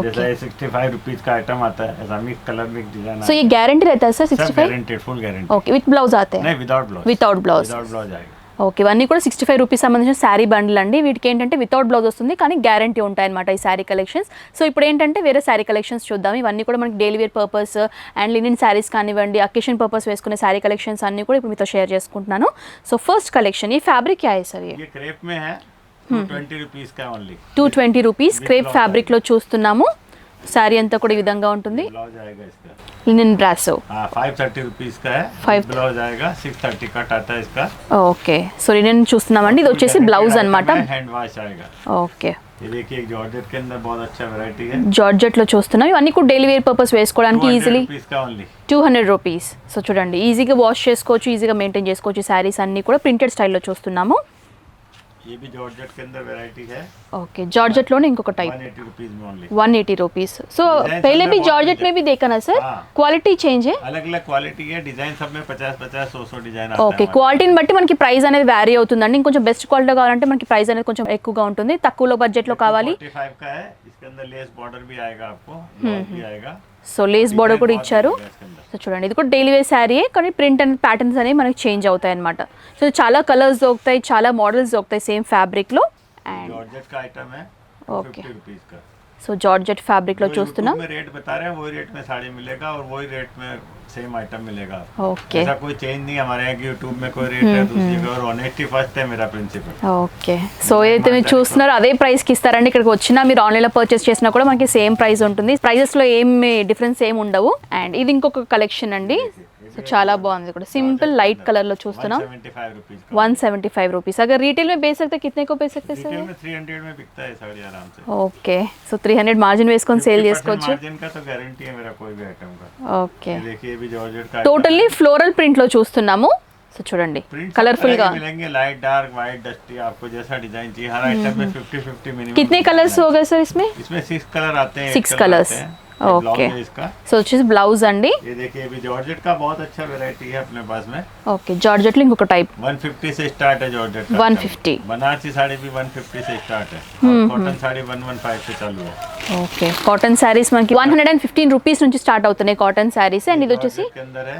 जैसा ये 65 रुपीज़ का आइटम आता है, ऐसा मिक्स कलर मिक्स डिजाइन. सो ये गारंटी रहता है sir 65? Guaranteed, full guarantee. Okay, with blouse आते हैं? नहीं, without blouse. Without blouse. Without blouse आएगा. ఓకే, ఇవన్నీ కూడా 65 రూపీస్ సంబంధించిన శారీ బండిల్ అండి. వీటికి ఏంటంటే వితౌట్ బ్లౌజ్ వస్తుంది, కానీ గ్యారంటీ ఉంటాయి అనమాట ఈ శారీ కలెక్షన్స్. సో ఇప్పుడు ఏంటంటే వేరే శారీ కలెక్షన్స్ చూద్దాం. ఇవన్నీ కూడా మనకి daily wear purpose and linen sarees కానివ్వండి, అకేషన్ పర్పస్ వేసుకునే శారీ కలెక్షన్స్ అన్ని కూడా ఇప్పుడు మీతో షేర్ చేసుకుంటున్నాను. సో ఫస్ట్ కలెక్షన్ ఈ ఫ్యాబ్రిక్ क्या है सर? ये क्रेप में है, 220 रुपीज़ का ओनली. 220 రూపీస్ క్రేప్ ఫ్యాబ్రిక్ లో చూస్తున్నాము. శారీ అంతా కూడా ఈ విధంగా ఉంటుంది. ब्लाउज आएगा इसका. लिनन ब्रासो. 530 रुपीज़ का है. 5 ब्लाउज आएगा. 630 कट आता है इसका. ఓకే, సో లినన్ చూస్తున్నామండి. ఇది వచ్చేసి బ్లౌజ్ అన్నమాట. हैंड वॉश आएगा. ఓకే, ये देखिए एक जॉर्जेट के अंदर बहुत अच्छा वैरायटी है. జార్జెట్ లో చూస్తున్నాం. ఇవన్నీ కూడా డైలీ వేర్ పర్పస్ వేసుకోవడానికి ఈజీలీ 200 रुपीज़ का ओनली. 200 రూపీస్. సో చూడండి ఈజీగా వాష్ చేసుకోవచ్చు, ఈజీగా మెయింటైన్ చేసుకోవచ్చు. శారీస్ అన్ని కూడా ప్రింటెడ్ స్టైల్లో చూస్తున్నాము. ये भी जॉर्जेट के अंदर वैरायटी है, ओके जॉर्जेट लोने इंకొక टाइप 180 रुपीज में ओनली। 180 रुपीस। सो डिजाइन पहले सब भी में जॉर्जेट बहुत में भी देखा ना सर, हाँ। క్వాలిటీ చేంజ్ है। अलग अलग क्वालिटी है, डिजाइन सब में 50-50 100 डिजाइन आता है ఓకే हमारे క్వాలిటీని బట్టి మనకి ప్రైస్ అనేది వ్యారీ అవుతుందండి। ఇంకొంచెం బెస్ట్ క్వాలిటీ కావాలంటే మనకి ప్రైస్ అనేది కొంచెం ఎక్కువగా ఉంటుంది, తక్కువలో బడ్జెట్ లో కావాలి 45 का है। इसके अंदर लेस बॉर्डर भी आएगा, आपको ब्लाउज भी आएगा। సో లేస్ బోర్డర్ కూడా बहुत ఇచ్చారు। मिलेगा इसके अंदर। సో చూడండి ఇది కూడా డైలీ వేర్ శారీ, కానీ ప్రింట్ అండ్ ప్యాటర్న్స్ అనేవి మనకి చేంజ్ అవుతాయి అనమాట। సో చాలా కలర్స్ దొరుకుతాయి, చాలా మోడల్స్ దొరుకుతాయి సేమ్ ఫ్యాబ్రిక్ లో। అండ్ जॉर्जेट का आइटम है, ओके। 50 रुपीज का। సో జార్జెట్ ఫ్యాబ్రిక్ లో जो చూస్తున్నాం। YouTube में रेट बता रहे हैं वही रेट में साड़ी मिलेगा और वही रेट में सेम आइटम मिलेगा। ఓకే ऐसा कोई चेंज नहीं हमारे यहाँ की, यूट्यूब में कोई रेट है दूसरी का, और ऑनेस्टी फर्स्ट है मेरा प्रिंसिपल। ఓకే సో ఏదైతే మీరు చూస్తున్నారో అదే ప్రైస్కి ఇస్తారండి। ఇక్కడికి వచ్చినా మీరు ఆన్లైన్లో పర్చేస్ చేసినా కూడా మనకి సేమ్ ప్రైస్ ఉంటుంది, ప్రైజెస్లో ఏమి డిఫరెన్స్ ఏమి ఉండవు। అండ్ ఇది ఇంకొక కలెక్షన్ అండి, సో చాలా బాగుంది కూడా, సింపుల్ लाइट कलर లో చూస్తున్నాం। 175 रुपीज का। 175 रुपीस। अगर रिटेल में बेच सकते कितने को बेच सकते सर? रिटेल में 300 में बिकता है साड़ी आराम से। ఓకే సో 300 మార్జిన్ వేసుకొని సేల్ 50% చేసుకోవచ్చు। मार्जिन का तो गारंटी है मेरा कोई भी आइटम का। ఓకే ये देखिए ये भी जॉर्जेट का టోటల్లీ ఫ్లోరల్ ప్రింట్ లో చూస్తున్నాము। సో చూడండి प्रिंट कलरफुल గా मिलेंगे, लाइट डार्क वाइट डस्टी, आपको जैसा डिजाइन चाहिए हर आइटम में 50-50 मिनिमम। कितने कलर्स हो गए सर इसमें? इसमें 6 कलर आते हैं। 6 कलर्स। ओके इसका సో వచ్చేసి బ్లౌజ్ అండి। ये देखिए अभी जॉर्जेट का बहुत अच्छा वैरायटी है अपने पास में। ఓకే జార్జెట్ లో ఇంకొక టైప్ 150 से स्टार्ट है जॉर्जेट का। 150। बनारसी साड़ी भी 150 से स्टार्ट है, कॉटन साड़ी 115 से चालू है। ఓకే కాటన్ శారీస్ మనకి 115 రూపీస్ నుంచి స్టార్ట్ అవుతున్నాయి కాటన్ శారీస్। అండ్ ఇది వచ్చేసి जॉर्जेट के अंदर है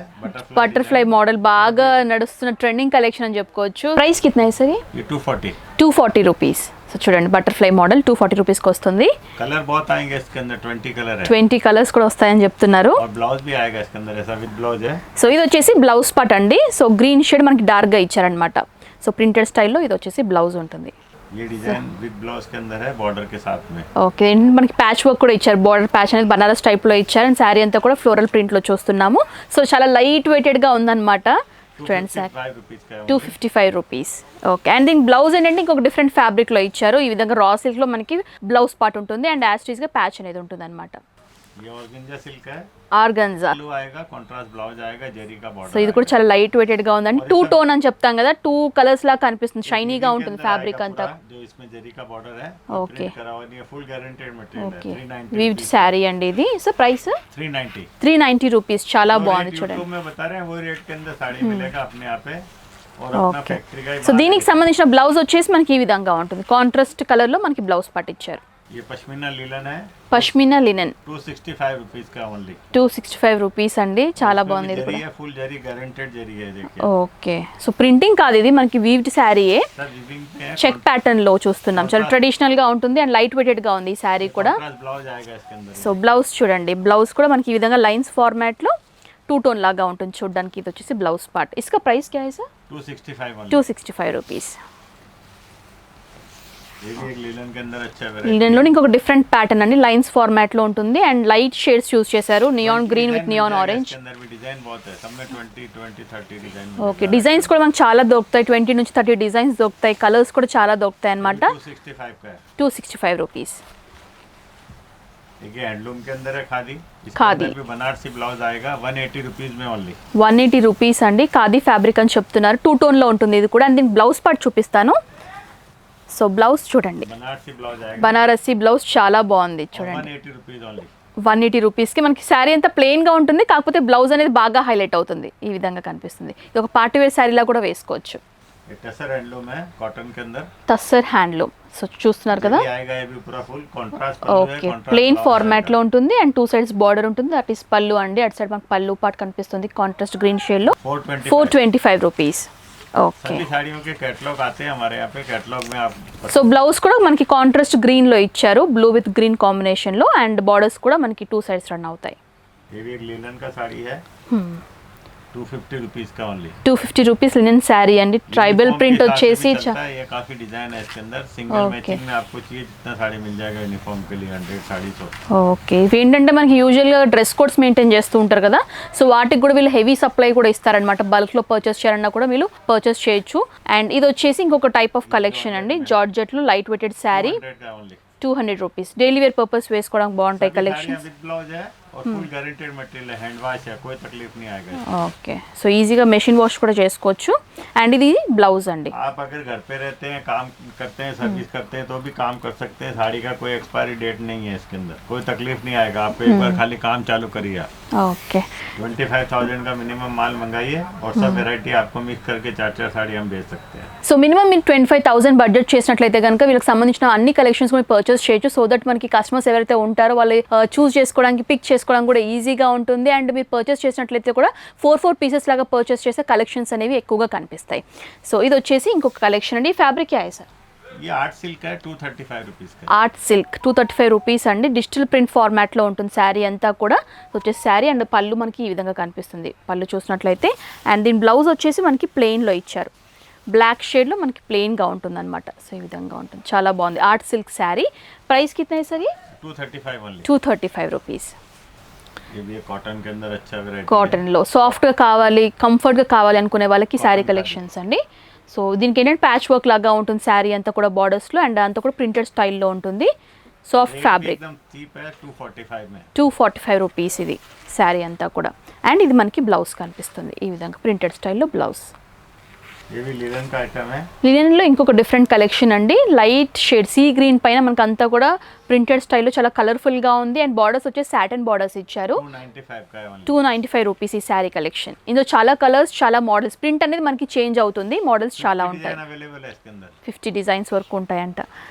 బటర్ఫ్లై మోడల్, బాగా నడుస్తున్న ట్రెండింగ్ కలెక్షన్ అని చెప్పుకోవచ్చు। ప్రైస్ కిतना है सर? ये 240। 240 రూపీస్। సో చూడండి బటర్ఫ్లై మోడల్ 240 రూపీస్కి వస్తుంది। कलर बहुत आएंगे इसके अंदर, 20 कलर है 20 కలర్స్ కూడా వస్తాయని చెప్తున్నారు। और ब्लाउज भी आएगा इसके अंदर, ऐसा विद ब्लाउज है। సో ఇది వచ్చేసి బ్లౌజ్ పార్ట్ అండి। సో గ్రీన్ షేడ్ మనకి డార్క్గా ఇచ్చారనమాట। సో ప్రింటెడ్ స్టైల్లో ఇది వచ్చేసి బ్లౌజ్ ఉంటుంది। ये डिजाइन विद ब्लाउज के अंदर है, बॉर्डर के साथ में। ఓకే మనకి ప్యాచ్ వర్క్ కూడా ఇచ్చారు, బార్డర్ ప్యాచ్ అనేది బనారస్ టైప్లో ఇచ్చారు। అండ్ శారీ అంతా కూడా ఫ్లోరల్ ప్రింట్లో చూస్తున్నాము। సో చాలా లైట్ వెయిటెడ్గా ఉందన్నమాట। చూడండి సార్ 255 रुपीज का है। 255 రూపీస్। ఓకే అండ్ దీనికి బ్లౌజ్ ఏంటంటే ఇంకొక డిఫరెంట్ ఫ్యాబ్రిక్లో ఇచ్చారు। ఈ విధంగా రా సిల్క్లో మనకి బ్లౌజ్ పార్ట్ ఉంటుంది అండ్ యాస్టీస్గా ప్యాచ్ అనేది ఉంటుంది అనమాట। ये ऑर्गेन्जा सिल्क है, ఆర్గన్జా। ब्लू आएगा, कॉन्ट्रास्ट ब्लाउज आएगा, जरी का సో बॉर्डर। ఇది కూడా చాలా లైట్ వెయిటెడ్ గా ఉందండి। 2 టోన్ అని చెప్తాం కదా, 2 కలర్స్ లా కనిపిస్తుంది, షైనీగా ఉంటుంది ఫ్యాబ్రిక్ అంతా। जो इसमें जरी का बॉर्डर है, ओके। प्रिंट करा हुआ नहीं है, फुल गारंटेड मटेरियल है। ఓకే 390 వీవ్డ్ శారీ అండి ఇది। So price 390। 390 రూపీస్। చాలా जो బాగుంది रेट చూడండి। YouTube में बता रहे हैं वो रेट के अंदर साड़ी मिलेगा अपने यहाँ पे, और अपना ఓకే फैक्ट्री का ही సో माल దీనికి है। సంబంధించిన బ్లౌజ్ వచ్చేసి మనకి ఈ విధంగా ఉంటుంది, కాంట్రాస్ట్ కలర్ లో మనకి బ్లౌజ్ పార్ట్ ఇచ్చారు। ये पश्मीना लीलन है, పష్మినా లినెన్ 265 रुपीज का ओनली। 265 రూపీస్ అండి। చాలా బాగుంది ఇది కూడా। फुल जरी गारंटेड जरी है, देखिए। ఓకే సో ప్రింటింగ్ కాదు ఇది, మనకి వీవ్డ్ శారీయే, सर विविंग पे है, చెక్ ప్యాటర్న్ లో చూస్తున్నాం। చాలా ట్రెడిషనల్ గా ఉంటుంది అండ్ లైట్ వెయిటెడ్ గా ఉంది ఈ శారీ కూడా। कॉन्ट्रास्ट ब्लाउज आएगा इसके अंदर। సో బ్లౌజ్ చూడండి, బ్లౌజ్ కూడా మనకి ఈ విధంగా లైన్స్ ఫార్మాట్ లో 2 టోన్ లాగా ఉంటుంది చూడడానికి। ఇది వచ్చేసి బ్లౌజ్ పార్ట్। इसका प्राइस क्या है सर? 265 ओनली। 265 రూపీస్। ये भी एक लीलन के अंदर अच्छा లినెన్ లో ఇంకొక డిఫరెంట్ ప్యాటర్న్ అండి, లైన్స్ ఫార్మాట్ లో ఉంటుంది అండ్ లైట్ షేడ్స్ చూస్ చేశారు, neon green with neon orange. इसके अंदर भी डिजाइन बहुत है, सब में 20 30 डिजाइन। ఓకే డిజైన్స్ కూడా మనకు చాలా దొరుకుతాయి, 20 నుంచి 30 డిజైన్స్ దొరుకుతాయి, కలర్స్ కూడా చాలా దొరుకుతాయి అన్నమాట। 265 का है। 265 రూపీస్। देखिए हैंडलूम के अंदर है खादी, इसके खादी। अंदर भी बनारसी ब्लाउज आएगा 180 रुपीज में ओनली। 180 రూపీస్ అండి, ఖాదీ ఫ్యాబ్రిక్ అని చెప్తున్నారు। 2 టోన్ లో ఉంటుంది ఇది కూడా। అండ్ దీనికి బ్లౌజ్ పార్ట్ చూపిస్తాను। సో బ్లౌజ్ చూడండి, बनारसी ब्लाउज आएगा, బనారసి బ్లౌజ్ చాలా బాగుంది చూడండి। 180 रुपीज ओनली। 180 రూపీస్కి మనకి శారీ అంతా ప్లెయిన్గా ఉంటుంది, కాకపోతే బ్లౌజ్ అనేది బాగా హైలైట్ అవుతుంది, ఈ విధంగా కనిపిస్తుంది। ఇది ఒక పార్టీ వేర్ శారీలా కూడా వేసుకోవచ్చు। ये टसर हैंडलूम है, कॉटन के अंदर। టస్సర్ హ్యాండ్లూమ్। సో చూస్తున్నారు కదా। ये आएगा, ये भी पूरा full contrast okay plain format లో ఉంటుంది అండ్ 2 సైడ్స్ బార్డర్ ఉంటుంది, దట్ ఈస్ పళ్ళు అండి। అటు సైడ్ మనకి పళ్ళు పార్ట్ కనిపిస్తుంది కాంట్రాస్ట్ గ్రీన్ షేడ్ లో। 425 రూపీస్। ఓకే सभी साड़ियों के कैटलॉग आते हैं हमारे यहाँ पे, कैटलॉग में आप సో బ్లౌజ్ కూడా మనకి కాంట్రాస్ట్ గ్రీన్ లో ఇచ్చారు, బ్లూ విత్ గ్రీన్ కాంబినేషన్ లో, అండ్ బార్డర్స్ కూడా మనకి 2 సైడ్స్ రన్ అవుతాయి। ये भी एक लीलन का साड़ी है, 250 रुपीज का ओनली। 250 రూపీస్ లినెన్ శారీ అండి। ట్రైబల్ ప్రింట్ వచ్చేసి ये काफी डिजाइन है इसके अंदर, सिंगल मैचिंग में आपको चाहिए जितना साड़ी मिल जाएगा यूनिफॉर्म के लिए 100 साड़ी तो। ఓకే ఇవి ఏంటంటే మనకి యూజువల్గా డ్రెస్ కోడ్స్ మెయింటైన్ చేస్తూ ఉంటారు కదా, సో వాటికి కూడా వీళ్ళు హెవీ సప్లై కూడా ఇస్తారనమాట। బల్క్లో పర్చేస్ చేయాలన్నా కూడా వీళ్ళు పర్చేస్ చేయొచ్చు। అండ్ ఇది వచ్చేసి ఇంకొక టైప్ ఆఫ్ కలెక్షన్ అండి, జార్జెట్లో light weighted sari 200 rupees. Daily wear purpose వేసుకోవడానికి బాగుంటాయి కలెక్షన్స్। विद ब्लाउज है और फुल गारंटेड मटेरियल है, हैंड वॉश है, कोई तकलीफ नहीं आएगा। ఓకే సో ఈజీగా మెషిన్ వాష్ కూడా చేసుకోవచ్చు అండ్ ఇది బ్లౌజ్ అండి आप अगर घर पे रहते हैं, काम करते हैं, सर्विस करते हैं तो भी काम कर सकते हैं। साड़ी का कोई एक्सपायरी डेट नहीं है इसके अंदर, कोई तकलीफ नहीं आएगा। आप एक बार खाली काम चालू करिए। आप ఓకే 25,000 का मिनिमम माल मंगाइए और सब वैरायटी आपको मिक्स करके 4-4 साड़ी हम बेच सकते हैं। సో మినిమం మీరు 25,000 బడ్జెట్ చేసినట్లయితే కనుక వీళ్ళకి సంబంధించిన అన్ని కలెక్షన్స్ కూడా పర్చేస్ చేయొచ్చు. సో దట్ మనకి కస్టమర్స్ ఎవరైతే ఉంటారో వాళ్ళు చూస్ చేసుకోవడానికి పిక్ చేసుకోవడానికి కూడా ఈజీగా ఉంటుంది. అండ్ మీరు పర్చేస్ చేసినట్లయితే కూడా 4 పీసెస్ లాగా పర్చేస్ చేస్తే కలెక్షన్స్ అనేవి ఎక్కువగా కనిపిస్తాయి. సో ఇది వచ్చేసి ఇంకొక కలెక్షన్ అండి. ఫ్యాబ్రిక్ ఏ సార్? ये आर्ट सिल्क है, 235 रुपीज़ का। ఆర్ట్ సిల్క్ 235 రూపీస్ అండి. డిజిటల్ ప్రింట్ ఫార్మాట్లో ఉంటుంది శారీ అంతా కూడా. వచ్చేసి శారీ అండ్ పళ్ళు మనకి ఈ విధంగా కనిపిస్తుంది. పళ్ళు చూసినట్లయితే అండ్ దీని బ్లౌజ్ వచ్చేసి మనకి ప్లెయిన్లో ఇచ్చారు. బ్లాక్ షేడ్లో మనకి ప్లెయిన్గా ఉంటుంది అనమాట. సో ఈ విధంగా ఉంటుంది, చాలా బాగుంది. Art silk sari. ప్రైస్ కిतना है सर ये? 235 ओनली। 235 రూపీస్. ये भी कॉटन के अंदर अच्छा वैरायटी। కాటన్లో సాఫ్ట్గా కావాలి, కంఫర్ట్గా కావాలి అనుకునే వాళ్ళకి శారీ కలెక్షన్స్ అండి. సో దీనికి ఏంటంటే ప్యాచ్ వర్క్ లాగా ఉంటుంది శారీ అంతా కూడా బార్డర్స్లో అండ్ అంతా కూడా ప్రింటెడ్ స్టైల్లో ఉంటుంది. Soft fabric. एकदम चीप है, 245 में। 245 రూపీస్ ఇది శారీ అంతా కూడా. అండ్ ఇది మనకి బ్లౌజ్ కనిపిస్తుంది ఈ విధంగా ప్రింటెడ్ స్టైల్లో బ్లౌజ్. ये भी लिनन का आइटम है। లినెన్లో ఇంకొక డిఫరెంట్ కలెక్షన్ అండి. లైట్ షేడ్ సీ గ్రీన్ పైన మనకు అంతా కూడా ప్రింటెడ్ స్టైల్లో చాలా కలర్ఫుల్గా ఉంది. అండ్ బార్డర్స్ వచ్చేసి సాటన్ బార్డర్స్ ఇచ్చారు. 295 का है ओनली। 295 రూపీస్ ఈ శారీ కలెక్షన్. ఇందులో చాలా కలర్స్, చాలా మోడల్స్. ప్రింట్ అనేది మనకి చేంజ్ అవుతుంది, మోడల్స్ చాలా ఉంటాయి. अवेलेबल है इसके अंदर। 50 డిజైన్స్ వరకు ఉంటాయంట.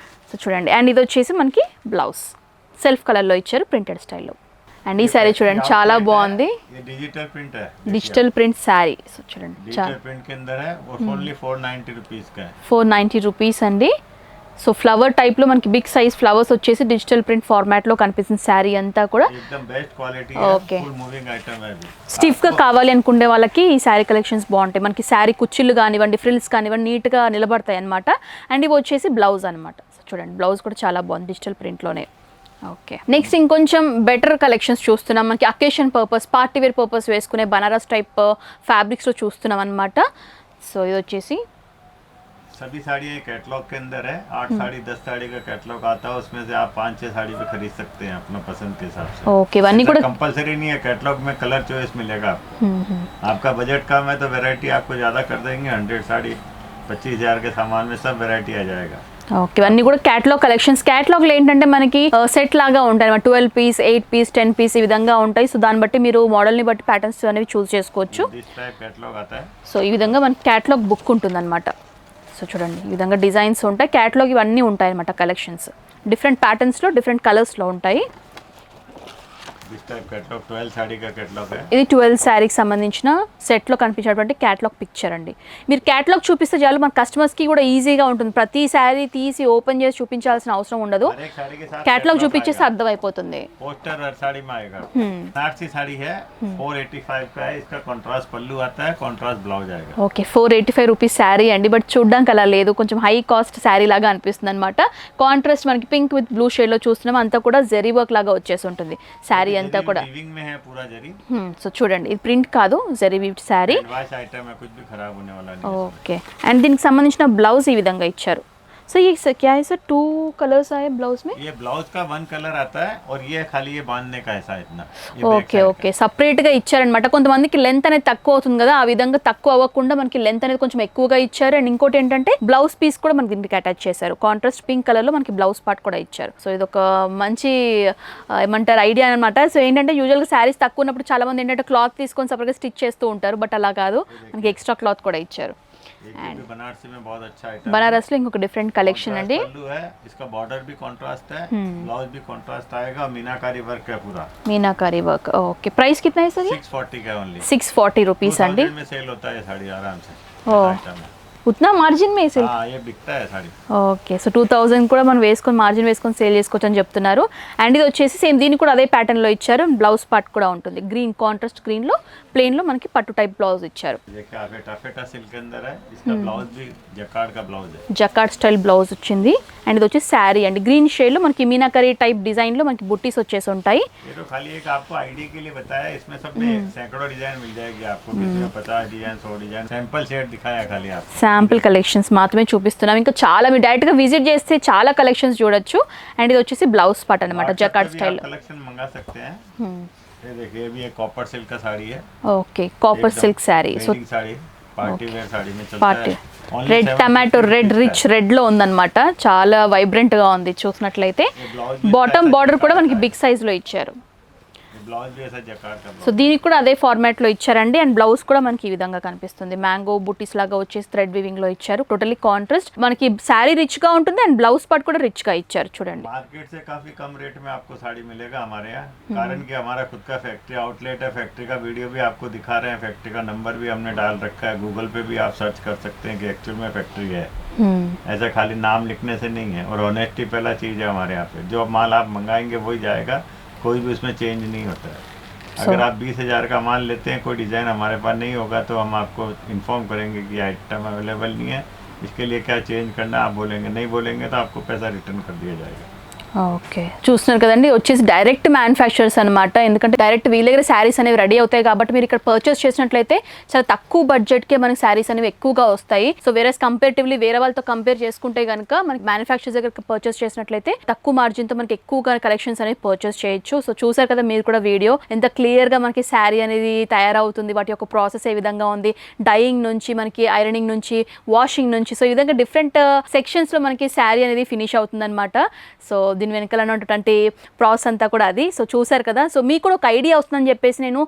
సో చూడండి. అండ్ ఇది వచ్చేసి మనకి బ్లౌజ్ సెల్ఫ్ కలర్లో ఇచ్చారు ప్రింటెడ్ స్టైల్లో. అండ్ ఈ శారీ చూడండి చాలా బాగుంది. ये डिजिटल प्रिंट है। Digital print sari. సో చూడండి डिजिटल प्रिंट के अंदर है और ओनली 490 रुपीज़ का है। 490 రూపీస్ అండి. సో ఫ్లవర్ టైప్లో మనకి బిగ్ సైజ్ ఫ్లవర్స్ వచ్చేసి డిజిటల్ ప్రింట్ ఫార్మాట్లో కనిపిస్తుంది శారీ అంతా కూడా. एकदम बेस्ट क्वालिटी Okay. है, फुल मूविंग आइटम है अभी। స్టిఫ్గా కావాలి అనుకునే వాళ్ళకి ఈ శారీ కలెక్షన్స్ బాగుంటాయి. మనకి శారీ కుచ్చిళ్ళు కానివ్వండి, ఫ్రిల్స్ కానివ్వండి నీట్గా నిలబడతాయి అనమాట. అండ్ ఇవి వచ్చేసి బ్లౌజ్ అనమాట. సో చూడండి బ్లౌజ్ కూడా చాలా బాగుంది డిజిటల్ ప్రింట్లోనే. ఓకే, నెక్స్ట్ ఇంకొంచెం బెటర్ కలెక్షన్స్ చూస్తున్నాం. మనకి occasion purpose, party wear purpose వేసుకునే బనారస్ టైప్ ఫ్యాబ్రిక్స్లో చూస్తున్నాం అనమాట. సో ఇది వచ్చేసి सभी साड़ियाँ कैटलॉग के अंदर है। 8 साड़ी 10 साड़ी का कैटलॉग आता है, उसमें से आप 5-6 साड़ी भी खरीद सकते हैं अपना पसंद के हिसाब से। ఓకే ఇవన్నీ కూడా कंपलसरी नहीं है, कैटलॉग में कलर चॉइस मिलेगा आपको। आपका बजट कम है तो वैरायटी आपको ज़्यादा कर देंगे। 100 साड़ी 25,000 के सामान में सब वैरायटी आ जाएगा। ఓకే ఇవన్నీ కూడా క్యాటలాగ్ కలెక్షన్స్. క్యాటలాగ్లో ఏంటంటే మనకి సెట్ లాగా ఉంటాయి అన్నమాట. 12 పీస్, 8 పీస్, 10 పీస్ ఈ విధంగా ఉంటాయి. సో దాన్ని బట్టి మీరు మోడల్ని బట్టి ప్యాటర్న్స్ అనేవి చూస్ చేసుకోవచ్చు. इस टाइप कैटलॉग आता है। సో ఈ విధంగా మనకి క్యాటలాగ్ బుక్ ఉంటుందన్నమాట. సో చూడండి ఈ విధంగా డిజైన్స్ ఉంటాయి. క్యాటలాగ్ ఇవన్నీ ఉంటాయి అన్నమాట. కలెక్షన్స్ డిఫరెంట్ ప్యాటర్న్స్లో, డిఫరెంట్ కలర్స్లో ఉంటాయి. इस टाइप कैटलॉग 12 साड़ी का कैटलॉग है। ఇది 12 శారీకి సంబంధించిన సెట్లో కనిపించేటువంటి క్యాటలాగ్ పిక్చర్ అండి. మీరు క్యాటలాగ్ చూపిస్తే చాలు మన కస్టమర్స్కి కూడా ఈజీగా ఉంటుంది. ప్రతి శారీ తీసి ఓపెన్ చేసి చూపించాల్సిన అవసరం ఉండదు. हर एक साड़ी के साथ క్యాటలాగ్ చూపించేస్తే అర్థమైపోతుంది. पोस्टर हर साड़ी में आएगा। बनारसी साड़ी है, 485 का है। इसका कॉन्ट्रास्ट पल्लू आता है, कॉन्ट्रास्ट ब्लाउज आएगा। ఓకే 485 రూపీస్ శారీ అండి. బట్ చూడడానికి అలా లేదు, కొంచెం హై కాస్ట్ శారీ లాగా అనిపిస్తుంది అనమాట. కాంట్రాస్ట్ మనకి పింక్ విత్ బ్లూ షేడ్లో చూస్తున్నాం. అంతా కూడా జరీ వర్క్ లాగా వచ్చేసి ఉంటుంది శారీ అంతా కూడా. वीविंग में है पूरा जरी। సో చూడండి ఇది ప్రింట్ కాదు, zari weaved sari. Hand wash item है, कुछ भी खराब होने वाला नहीं है। ఓకే అండ్ దీనికి సంబంధించిన బ్లౌజ్ ఈ విధంగా ఇచ్చారు. సో ये क्या है सर? 2 कलर्स आए ब्लाउज में. ये ब्लाउज का 1 कलर आता है और ये खाली ये बांधने का ऐसा इतना। ఓకే ఓకే సపరేట్గా ఇచ్చారనమాట. కొంతమందికి లెంత్ అనేది తక్కువ అవుతుంది కదా, ఆ విధంగా తక్కువ అవ్వకుండా మనకి లెంత్ అనేది కొంచెం ఎక్కువగా ఇచ్చారు. అండ్ ఇంకోటి ఏంటంటే బ్లౌజ్ పీస్ కూడా మనకి దీనికి అటాచ్ చేశారు. కాంట్రాస్ట్ పింక్ కలర్లో మనకి బ్లౌజ్ పార్ట్ కూడా ఇచ్చారు. సో ఇది ఒక మంచి ఏమంటారు ఐడియా అనమాట. సో ఏంటంటే యూజువల్గా శారీస్ తక్కువ ఉన్నప్పుడు చాలా మంది ఏంటంటే క్లాత్ తీసుకొని సపరేట్గా స్టిచ్ చేస్తూ ఉంటారు. బట్ అలా కాదు, మనకి ఎక్స్ట్రా క్లాత్ కూడా ఇచ్చారు. एंड बनारसी में बहुत अच्छा आइटम। బనారస్లో ఇంకొక డిఫరెంట్ కలెక్షన్ అండి. पल्लू है, इसका बॉर्डर भी कॉन्ट्रास्ट है, ब्लाउज भी कॉन्ट्रास्ट आएगा। मीनाकारी वर्क है पूरा। మీనాకారి వర్క్. ఓకే ప్రైస్ कितना है सर? 640 का ओनली। 640 రూపీస్ అండి. 2000 में सेल होता है ये साड़ी आराम से। ఓ आइटम है। ఉత్నా మార్జిన్ మే సేల్. हाँ ये बिकता है साड़ी। ఓకే సో 2000 కూడా మనం వేసుకొని మార్జిన్ వేసుకొని సేల్ చేసుకోవచ్చు అని చెప్తున్నారు. అండ్ ఇది వచ్చేసి సేమ్ దీనికి కూడా అదే ప్యాటర్న్లో ఇచ్చారు. బ్లౌజ్ పార్ట్ కూడా ఉంటుంది గ్రీన్ కాంట్రాస్ట్ గ్రీన్లో ప్లెయిన్లో మనకి పట్టు టైప్ బ్లౌజ్ ఇచ్చారు. देखिए टाफेटा सिल्क के अंदर है। इसका ब्लाउज भी जकार्ड का ब्लाउज है। జకార్డ్ స్టైల్ బ్లౌజ్ వచ్చింది. అండ్ ఇది వచ్చి శారీ అండి. గ్రీన్ షేడ్లో మనకి మీనాకరీ టైప్ డిజైన్లో మనకి బుట్టీస్ వచ్చేసి ఉంటాయి. ये तो खाली एक आपको आईडी के लिए बताया, इसमें सब में सैकड़ों डिजाइन मिल जाएगी आपको। किसी में 50 डिजाइन 100 डिजाइन सैंपल सेट दिखाया खाली आपको। శాంపుల్ కలెక్షన్స్ మాత్రమే చూపిస్తున్నాం. ఇంకా చాలా మీరు డైరెక్ట్గా విజిట్ చేస్తే చాలా కలెక్షన్స్ చూడొచ్చు. అండ్ ఇది వచ్చేసి బ్లౌజ్ పార్ట్ అనమాట, జకార్డ్ స్టైల్. कलेक्शन मंगा सकते हैं. ये देखिए, ये भी एक कॉपर सिल्क का साड़ी है. Okay, copper silk sari. So wedding sari, party wear sari में चलता పార్టీ है. Only red 70 tomato red rich రెడ్లో ఉందన్నమాట. చాలా వైబ్రెంట్గా ఉంది చూసినట్లయితే. బాటమ్ బార్డర్ కూడా మనకి బిగ్ సైజ్లో ఇచ్చారు. ब्लाउज भी ऐसा जकार्ड का సో దీనికి కూడా అదే ఫార్మాట్లో ఇచ్చారండి. అండ్ బ్లౌజ్ కూడా మనకి ఈ విధంగా కనిపిస్తుంది. మ్యాంగో బుటీస్ లాగా వచ్చేసి థ్రెడ్ వీవింగ్లో ఇచ్చారు. Totally contrast. మనకి శారీ రిచ్గా ఉంటుంది అండ్ బ్లౌజ్ పార్ట్ కూడా రిచ్గా ఇచ్చారు చూడండి. मार्केट से काफी कम रेट में आपको साड़ी मिलेगा हमारे यहाँ. कारण कि हमारा खुद का फैक्ट्री आउटलेट है. फैक्ट्री का वीडियो भी आपको दिखा रहे हैं. फैक्ट्री का नंबर भी हमने डाल रखा है. गूगल पे भी आप सर्च कर सकते हैं कि एक्चुअल में फैक्ट्री है. ऐसा खाली नाम लिखने से नहीं है. और ऑनेस्टी पहला चीज़ है हमारे यहाँ पे. जो माल आप मंगाएंगे वही जाएगा, कोई भी उसमें चेंज नहीं होता है. अगर आप 20,000 का माल लेते हैं, कोई डिज़ाइन हमारे पास नहीं होगा तो हम आपको इन्फॉर्म करेंगे कि आइटम अवेलेबल नहीं है, इसके लिए क्या चेंज करना है. आप बोलेंगे, नहीं बोलेंगे तो आपको पैसा रिटर्न कर दिया जाएगा. ఓకే, చూస్తున్నారు కదండి, వచ్చేసి డైరెక్ట్ మ్యానుఫ్యాక్చరర్స్ అనమాట. ఎందుకంటే డైరెక్ట్ వీళ్ళ దగ్గర శారీస్ అనేవి రెడీ అవుతాయి కాబట్టి మీరు ఇక్కడ పర్చేస్ చేసినట్లయితే చాలా తక్కువ బడ్జెట్కే మనకి శారీస్ అనేవి ఎక్కువగా వస్తాయి. సో వేరే కంపేరిటివ్లీ వేరే వాళ్ళతో కంపేర్ చేసుకుంటే కనుక మనకి మ్యానుఫ్యాక్చరర్స్ దగ్గర పర్చేస్ చేసినట్లయితే తక్కువ మార్జిన్తో మనకి ఎక్కువగా కలెక్షన్స్ అనేవి పర్చేస్ చేయొచ్చు. సో చూసారు కదా మీరు కూడా వీడియో, ఎంత క్లియర్గా మనకి శారీ అనేది తయారవుతుంది, వాటి యొక్క ప్రాసెస్ ఏ విధంగా ఉంది, డైయింగ్ నుంచి మనకి ఐరనింగ్ నుంచి వాషింగ్ నుంచి, సో ఈ విధంగా డిఫరెంట్ సెక్షన్స్లో మనకి శారీ అనేది ఫినిష్ అవుతుంది అనమాట. సో దీని వెనకాల ఉన్నటువంటి ప్రాసెస్ అంతా కూడా అది. సో చూసారు కదా. సో మీకు కూడా ఒక ఐడియా వస్తుందని చెప్పేసి నేను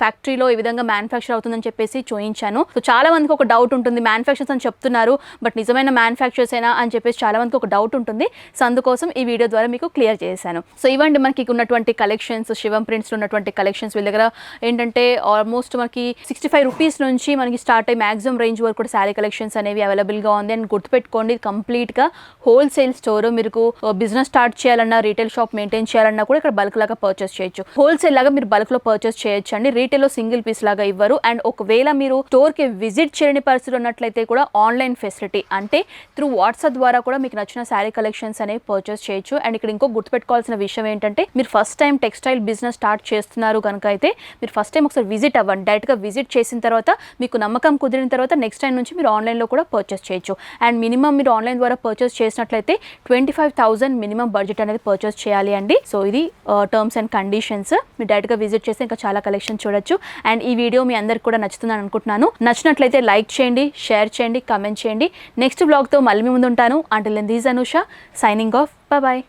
ఫ్యాక్టరీలో ఈ విధంగా మ్యానుఫ్యాక్చర్ అవుతుందని చెప్పేసి చూపించాను. సో చాలా మందికి ఒక డౌట్ ఉంటుంది, మ్యానుఫ్యాక్చర్స్ అని చెప్తున్నారు బట్ నిజమైన మ్యానుఫ్యాక్చర్స్ అయినా అని చెప్పేసి చాలా మందికి ఒక డౌట్ ఉంటుంది. సో అందుకోసం ఈ వీడియో ద్వారా మీకు క్లియర్ చేశాను. సో ఇవ్వండి మనకి ఉన్నటువంటి కలెక్షన్స్, శివం ప్రింట్స్లో ఉన్నటువంటి కలెక్షన్స్. వీళ్ళ దగ్గర ఏంటంటే ఆల్మోస్ట్ మనకి 65 రూపీస్ నుంచి మనకి స్టార్ట్ అయ్యి మ్యాక్సిమం రేంజ్ వరకు కూడా శారీ కలెక్షన్స్ అనేవి అవైలబుల్గా ఉంది. అండ్ గుర్తుపెట్టుకోండి, కంప్లీట్గా హోల్సేల్ స్టోర్. మీకు బిజినెస్ స్టార్ట్ చేయాలన్నా, రీటైల్ షాప్ మెయింటైన్ చేయాలన్నా కూడా ఇక్కడ బల్క్ లాగా పర్చేస్ చేయొచ్చు. హోల్సేల్ లాగా మీరు బల్క్ లో పర్చేస్ చేయొచ్చు అండి. రీటైల్ లో సింగిల్ పీస్ లాగా ఇవ్వరు. అండ్ ఒకవేళ మీరు స్టోర్ కి విజిట్ చేయని పరిస్థితి ఉన్నట్లయితే కూడా ఆన్లైన్ ఫెసిలిటీ, అంటే త్రూ వాట్సాప్ ద్వారా కూడా మీకు నచ్చిన శారీ కలెక్షన్స్ అనేవి పర్చేస్ చేయొచ్చు. అండ్ ఇక్కడ ఇంకో గుర్తుపెట్టుకోవాల్సిన విషయం ఏంటంటే, మీరు first time textile business start చేస్తున్నారు కనుక అయితే మీరు ఫస్ట్ టైం ఒకసారి విజిట్ అవ్వండి. డైరెక్ట్గా విజిట్ చేసిన తర్వాత మీకు నమ్మకం కుదిరిన తర్వాత నెక్స్ట్ టైం నుంచి మీరు ఆన్లైన్లో కూడా పర్చేస్ చేయొచ్చు. అండ్ మినిమం మీరు ఆన్లైన్ ద్వారా పర్చేస్ చేసినట్లయితే 25,000 మినిమం బడ్జెట్ అనేది పర్చేస్ చేయాలి అండి. సో ఇది టర్మ్స్ అండ్ కండిషన్స్. మీరు డైరెక్ట్గా విజిట్ చేస్తే ఇంకా చాలా కలెక్షన్ చూడొచ్చు. అండ్ ఈ వీడియో మీ అందరికి కూడా నచ్చుతుందని అనుకుంటున్నాను. నచ్చినట్లయితే లైక్ చేయండి, షేర్ చేయండి, కమెంట్ చేయండి. నెక్స్ట్ బ్లాగ్తో మళ్ళీ మీ ముందు ఉంటాను. Until then this Anusha signing off. Bye.